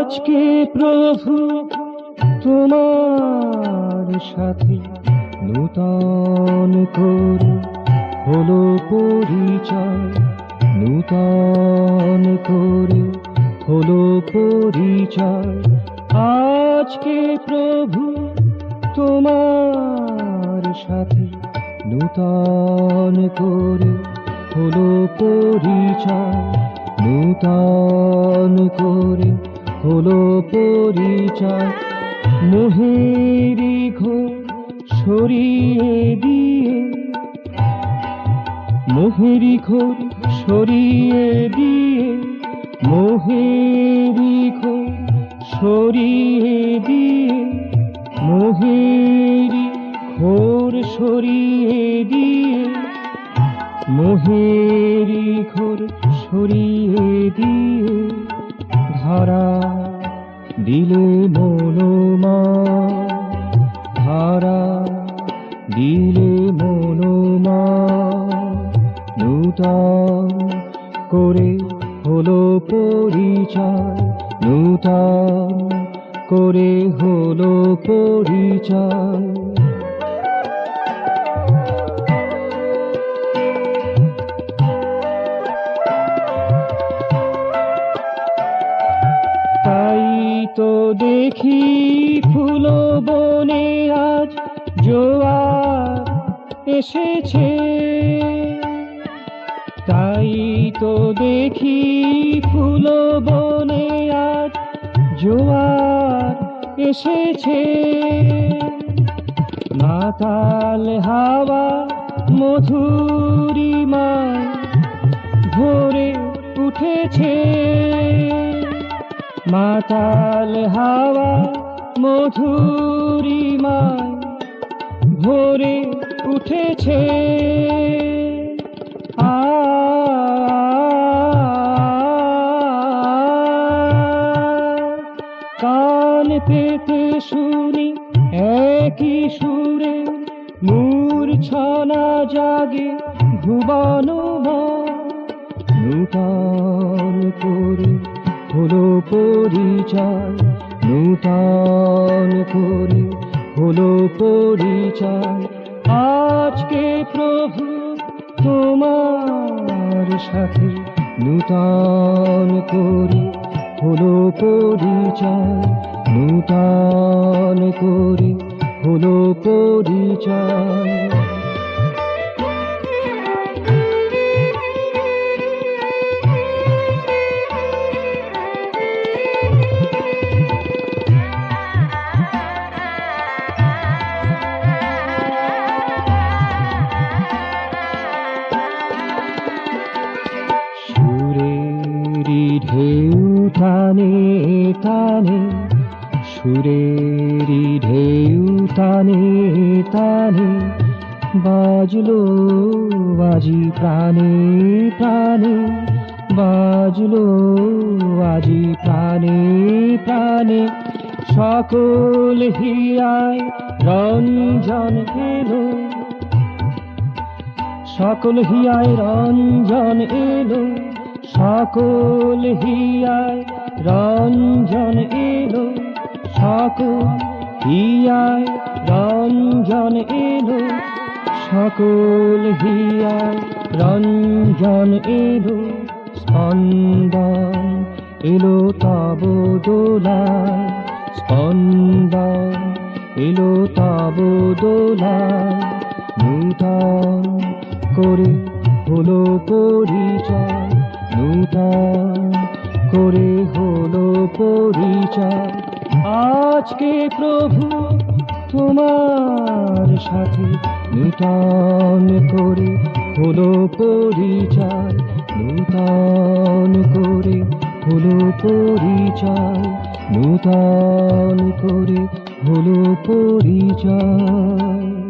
আজকে প্রভু তোমার সাথে নূতন করে হলো পরিচয়, নূতন করে হলো পরিচয়। আজকে প্রভু তোমার সাথে নূতন করে হলো পরিচয়, নূতন করে হলো পরিচয়। মোহেরি ঘোর সরিয়ে দিয়ে, মোহেরি ঘোর সরিয়ে দিয়ে, মোহেরি ঘোর সরিয়ে দিয়ে, মোহেরি ঘোর সরিয়ে দিয়ে, মোহেরি ঘোর সরিয়ে দিয়ে ধারা দিলে মনোমা, ধারা দিলে মনোমা। নূতন করে হলো পরিচয়, নূতন করে হলো পরিচয়। তাই তো দেখি ফুল বনে আজ জোয়ার এসেছে, তাই তো দেখি ফুল বনে আজ জোয়ার এসেছে। মাতাল হাওয়া মধুরিমা ভরে উঠেছে, মাতাল হাওয়া মধুরিমা ভরে উঠেছে। কান পেতে শুনি একই সুরে মূর্ছনা জাগে ভুবন। নূতন করে হলো পরিচয়, নূতন করে হলো পরিচয়। আজকে প্রভু তোমার সাথে নূতন করে হলো পরিচয়, নূতন করে হলো পরিচয়। সুরেরি ঢেউ টানে টানে, সুরেরি ঢেউ টানে টানে বাজলো আজি প্রাণে প্রাণে, বাজলো আজি প্রাণে প্রাণে। সকল হিয়ায় রঞ্জন এলো, সকল হিয়ায় রঞ্জন এলো, সকল হিয়ায় রঞ্জন এলো, সকল হিয়ায় রঞ্জন এলো, সকল হিয়ায় রঞ্জন এলো। স্পন্দন এলো তব দোলায়, স্পন্দন এলো তব দোলায়। নূতন করে হলো পরিচয়, নূতন করে হলো পরিচয়। আজকে প্রভু তোমার সাথে নূতন করে হলো পরিচয়, নূতন করে হলো পরিচয়, নূতন করে হলো পরিচয়।